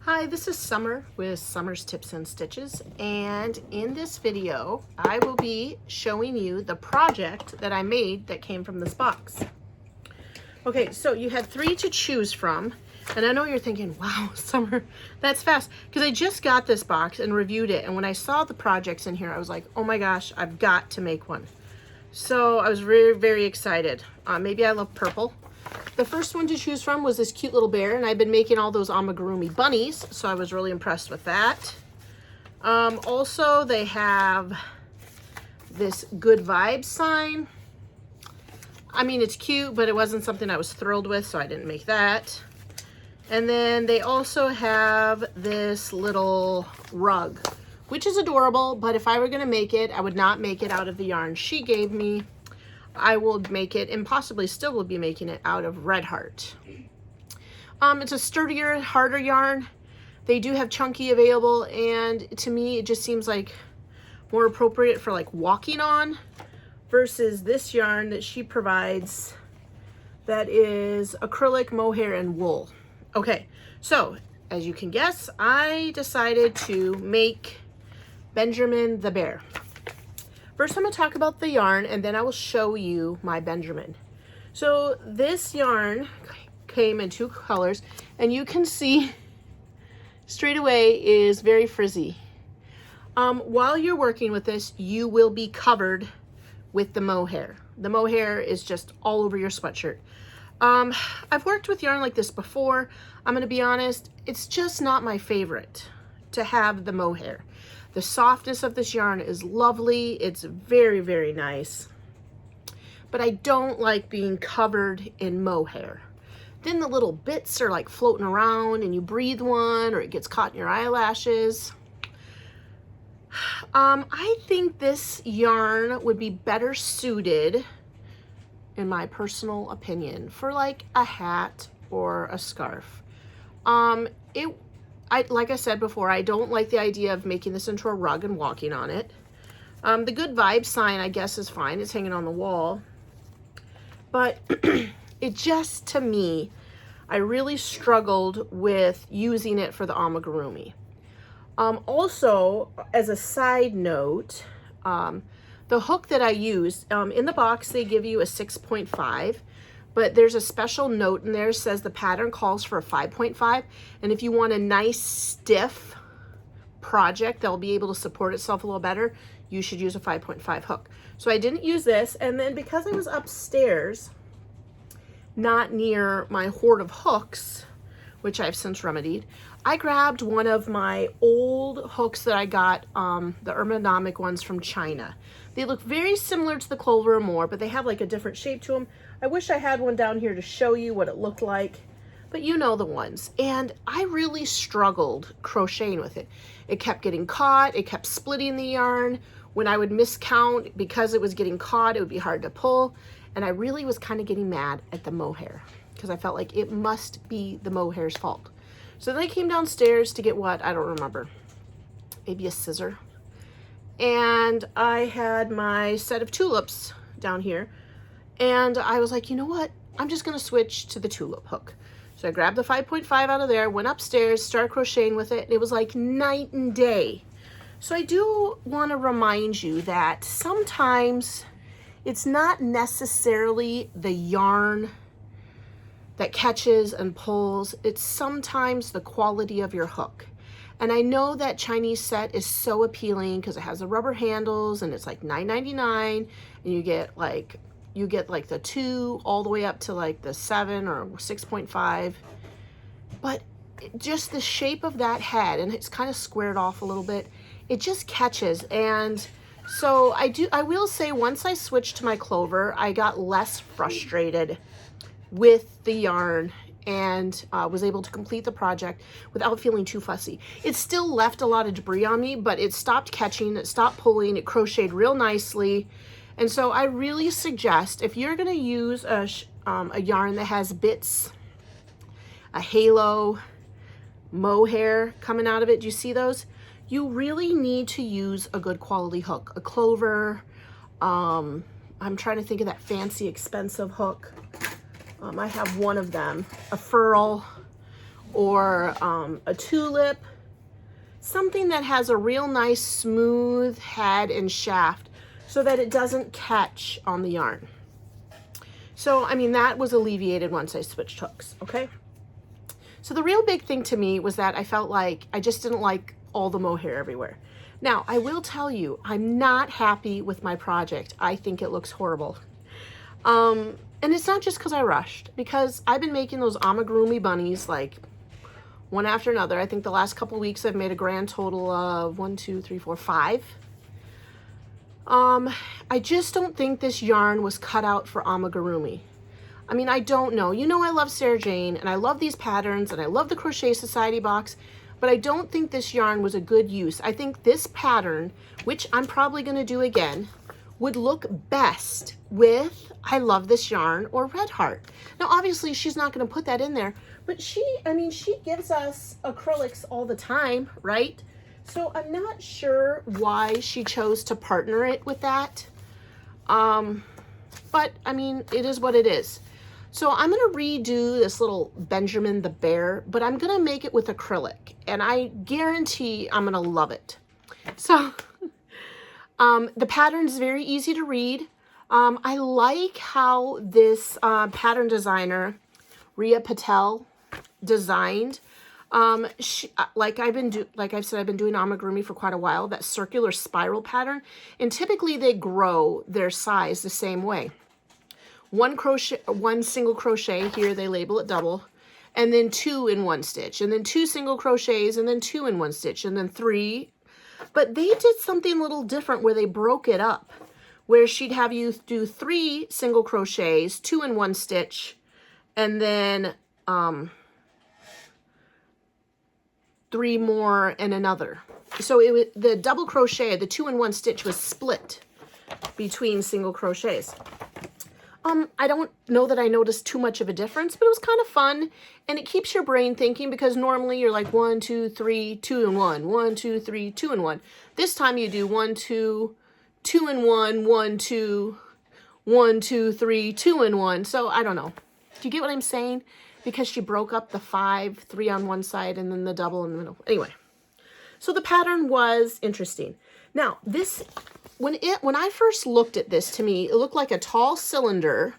Hi, this is Summer with Summer's Tips and Stitches, and in this video I will be showing you the project that I made that came from this box. Okay, so you had 3 to choose from, and I know you're thinking, wow, Summer, that's fast, because I just got this box and reviewed it, and when I saw the projects in here I was like, oh my gosh, I've got to make one. So I was very, very excited. Maybe I love purple. The first one to choose from was this cute little bear, and I've been making all those amigurumi bunnies, so I was really impressed with that. Also, they have this good vibes sign. I mean, it's cute, but it wasn't something I was thrilled with, so I didn't make that. And then they also have this little rug, which is adorable, but if I were going to make it, I would not make it out of the yarn she gave me. I will make it, and possibly still will be making it, out of Red Heart. It's a sturdier, harder yarn. They do have chunky available, and to me it just seems like more appropriate for like walking on versus this yarn that she provides that is acrylic, mohair, and wool. Okay, so as you can guess, I decided to make Benjamin the bear. First, I'm going to talk about the yarn, and then I will show you my Benjamin. So this yarn came in 2 colors, and you can see straight away is very frizzy. While you're working with this, you will be covered with the mohair. The mohair is just all over your sweatshirt. I've worked with yarn like this before. I'm going to be honest, it's just not my favorite to have the mohair. The softness of this yarn is lovely. It's very, very nice. But I don't like being covered in mohair. Then the little bits are like floating around and you breathe one or it gets caught in your eyelashes. I think this yarn would be better suited, in my personal opinion, for like a hat or a scarf. Like I said before, I don't like the idea of making this into a rug and walking on it. The good vibe sign, I guess, is fine. It's hanging on the wall. But it just, to me, I really struggled with using it for the amigurumi. Also, as a side note, the hook that I used, in the box, they give you a 6.5. But there's a special note in there that says the pattern calls for a 5.5. And if you want a nice stiff project that will be able to support itself a little better, you should use a 5.5 hook. So I didn't use this. And then because I was upstairs, not near my hoard of hooks, which I've since remedied, I grabbed one of my old hooks that I got, the ergonomic ones from China. They look very similar to the Clover and More, but they have like a different shape to them. I wish I had one down here to show you what it looked like, but you know the ones. And I really struggled crocheting with it. It kept getting caught. It kept splitting the yarn. When I would miscount, because it was getting caught, it would be hard to pull. And I really was kind of getting mad at the mohair because I felt like it must be the mohair's fault. So then I came downstairs to get what? I don't remember. Maybe a scissor. And I had my set of tulips down here. And I was like, you know what? I'm just going to switch to the tulip hook. So I grabbed the 5.5 out of there, went upstairs, started crocheting with it. And it was like night and day. So I do want to remind you that sometimes it's not necessarily the yarn that catches and pulls. It's sometimes the quality of your hook. And I know that Chinese set is so appealing because it has the rubber handles and it's like $9.99, and you get like the 2 all the way up to like the 7 or 6.5. But just the shape of that head, and it's kind of squared off a little bit, it just catches. And so I will say, once I switched to my Clover, I got less frustrated with the yarn and was able to complete the project without feeling too fussy. It still left a lot of debris on me, but it stopped catching, it stopped pulling, it crocheted real nicely. And so I really suggest, if you're going to use a yarn that has bits, a halo, mohair coming out of it, do you see those? You really need to use a good quality hook, a Clover. I'm trying to think of that fancy, expensive hook. I have one of them, a furl, or a tulip, something that has a real nice smooth head and shaft so that it doesn't catch on the yarn. So, I mean, that was alleviated once I switched hooks, okay? So the real big thing to me was that I felt like I just didn't like all the mohair everywhere. Now, I will tell you, I'm not happy with my project. I think it looks horrible. And it's not just because I rushed, because I've been making those amigurumi bunnies like one after another. I think the last couple weeks I've made a grand total of 1, 2, 3, 4, 5. I just don't think this yarn was cut out for amigurumi. I mean, I don't know. You know I love Sarah Jane, and I love these patterns, and I love the Crochet Society box, but I don't think this yarn was a good use. I think this pattern, which I'm probably going to do again, would look best with I Love This Yarn or Red Heart. Now, obviously, she's not going to put that in there, but she gives us acrylics all the time, right? So I'm not sure why she chose to partner it with that. But, I mean, it is what it is. So I'm going to redo this little Benjamin the Bear, but I'm going to make it with acrylic, and I guarantee I'm going to love it. So the pattern is very easy to read. I like how this pattern designer, Rhea Patel, designed. Like I've said, I've been doing amigurumi for quite a while, that circular spiral pattern, and typically they grow their size the same way. One single crochet, here they label it double, and then 2 in 1 stitch, and then 2 single crochets, and then 2 in 1 stitch, and then 3. But they did something a little different where they broke it up, where she'd have you do 3 single crochets, 2 in 1 stitch, and then 3 more in another. So the double crochet, the 2 in 1 stitch was split between single crochets. I don't know that I noticed too much of a difference, but it was kind of fun, and it keeps your brain thinking, because normally you're like 1, 2, 3, 2 in 1, 1, 2, 3, 2 in 1. This time you do 1, 2, 2 in 1, 1, 2, 1, 2, 3, 2 in 1. So I don't know. Do you get what I'm saying? Because she broke up the 5, 3 on one side, and then the double in the middle. Anyway, so the pattern was interesting. Now, this, when I first looked at this, to me, it looked like a tall cylinder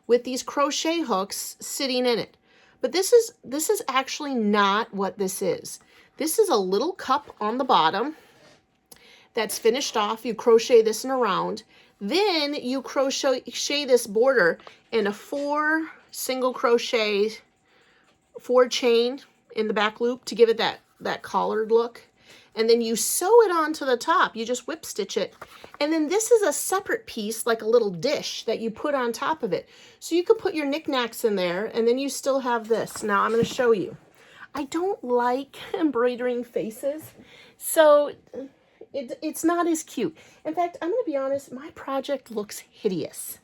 with these crochet hooks sitting in it. But this is actually not what this is. This is a little cup on the bottom that's finished off. You crochet this in a round. Then you crochet this border in a 4 single crochet, 4 chain in the back loop to give it that collared look. And then you sew it onto the top. You just whip stitch it. And then this is a separate piece, like a little dish that you put on top of it. So you could put your knickknacks in there, and then you still have this. Now I'm going to show you. I don't like embroidering faces, so it's not as cute. In fact, I'm going to be honest, my project looks hideous.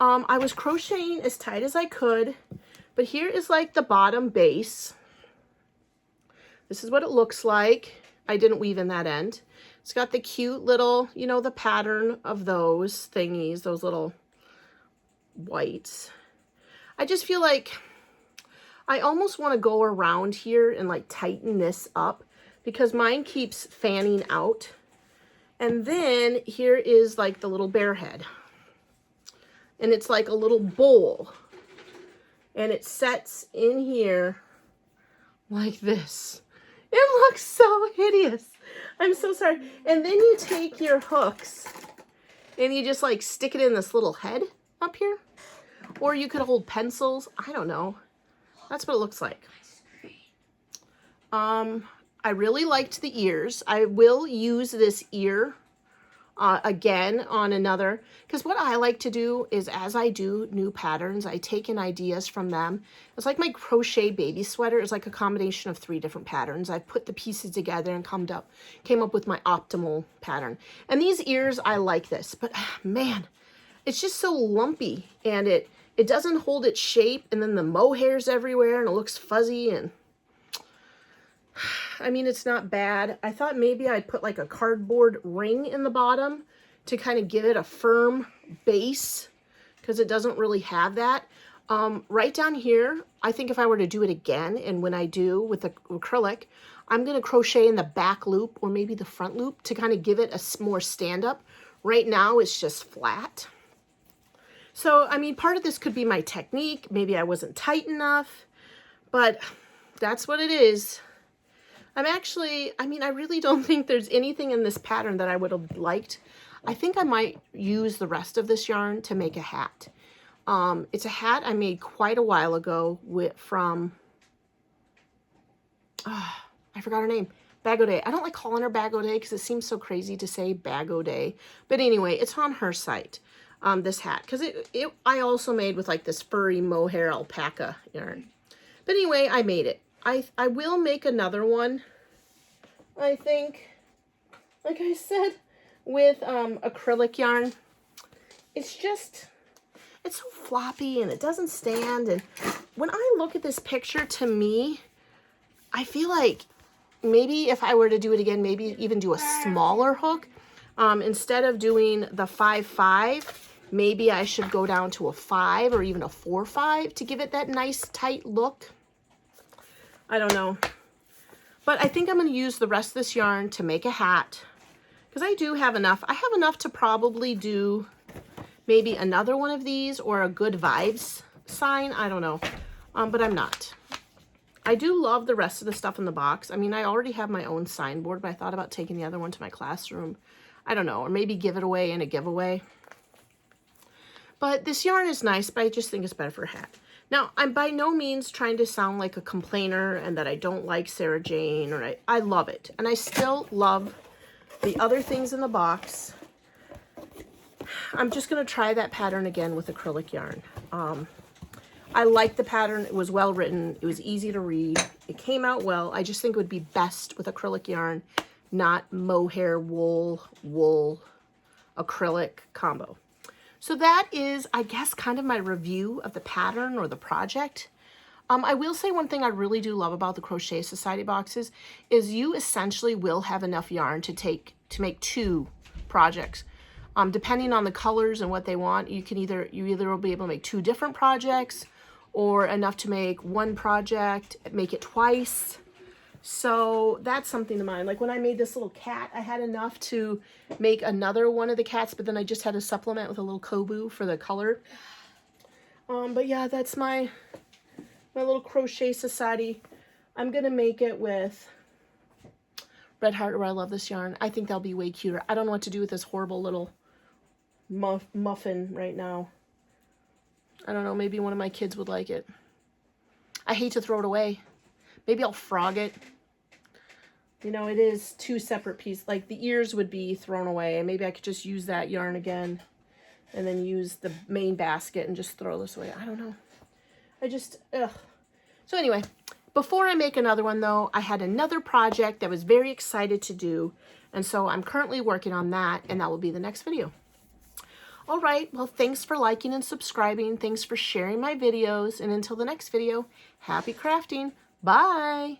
I was crocheting as tight as I could, but here is like the bottom base. This is what it looks like. I didn't weave in that end. It's got the cute little, you know, the pattern of those thingies, those little whites. I just feel like I almost want to go around here and like tighten this up, because mine keeps fanning out. And then here is like the little bear head. And it's like a little bowl. And it sets in here like this. It looks so hideous. I'm so sorry. And then you take your hooks and you just like stick it in this little head up here. Or you could hold pencils. I don't know. That's what it looks like. I really liked the ears. I will use this ear again on another, because what I like to do is, as I do new patterns, I take in ideas from them. It's like my crochet baby sweater is like a combination of 3 different patterns. I put the pieces together and came up with my optimal pattern. And these ears, I like this, but man, it's just so lumpy, and it doesn't hold its shape, and then the mohair's everywhere, and it looks fuzzy, and I mean, it's not bad. I thought maybe I'd put like a cardboard ring in the bottom to kind of give it a firm base, because it doesn't really have that. Right down here, I think if I were to do it again, and when I do with the acrylic, I'm going to crochet in the back loop or maybe the front loop to kind of give it a more stand-up. Right now, it's just flat. So, I mean, part of this could be my technique. Maybe I wasn't tight enough, but that's what it is. I really don't think there's anything in this pattern that I would have liked. I think I might use the rest of this yarn to make a hat. It's a hat I made quite a while ago from, I forgot her name, Bag O Day. I don't like calling her Bag O Day because it seems so crazy to say Bag O Day. But anyway, it's on her site, this hat. Because I also made with like this furry mohair alpaca yarn. But anyway, I made it. I will make another one, I think, like I said, with acrylic yarn. It's so floppy and it doesn't stand. And when I look at this picture, to me, I feel like maybe if I were to do it again, maybe even do a smaller hook. Instead of doing the 5-5, maybe I should go down to a 5 or even a 4-5 to give it that nice tight look. I don't know. But I think I'm going to use the rest of this yarn to make a hat. Because I do have enough. I have enough to probably do maybe another one of these or a good vibes sign. I don't know. But I'm not. I do love the rest of the stuff in the box. I mean, I already have my own signboard, but I thought about taking the other one to my classroom. I don't know. Or maybe give it away in a giveaway. But this yarn is nice, but I just think it's better for a hat. Now, I'm by no means trying to sound like a complainer and that I don't like Sarah Jane. Or I love it. And I still love the other things in the box. I'm just going to try that pattern again with acrylic yarn. I like the pattern. It was well written. It was easy to read. It came out well. I just think it would be best with acrylic yarn, not mohair, wool, acrylic combo. So that is, I guess, kind of my review of the pattern or the project. I will say one thing I really do love about the Crochet Society boxes is you essentially will have enough yarn to make 2 projects. Depending on the colors and what they want, you either will be able to make 2 different projects or enough to make 1 project, make it twice. So that's something to mind. Like when I made this little cat, I had enough to make another one of the cats, but then I just had to supplement with a little kobu for the color. But yeah, that's my little Crochet Society. I'm going to make it with Red Heart, or I love this yarn. I think that'll be way cuter. I don't know what to do with this horrible little muffin right now. I don't know, maybe one of my kids would like it. I hate to throw it away. Maybe I'll frog it. You know, it is 2 separate pieces. Like the ears would be thrown away. And maybe I could just use that yarn again. And then use the main basket and just throw this away. I don't know. Ugh. So anyway, before I make another one though, I had another project that I was very excited to do. And so I'm currently working on that. And that will be the next video. All right, well, thanks for liking and subscribing. Thanks for sharing my videos. And until the next video, happy crafting. Bye.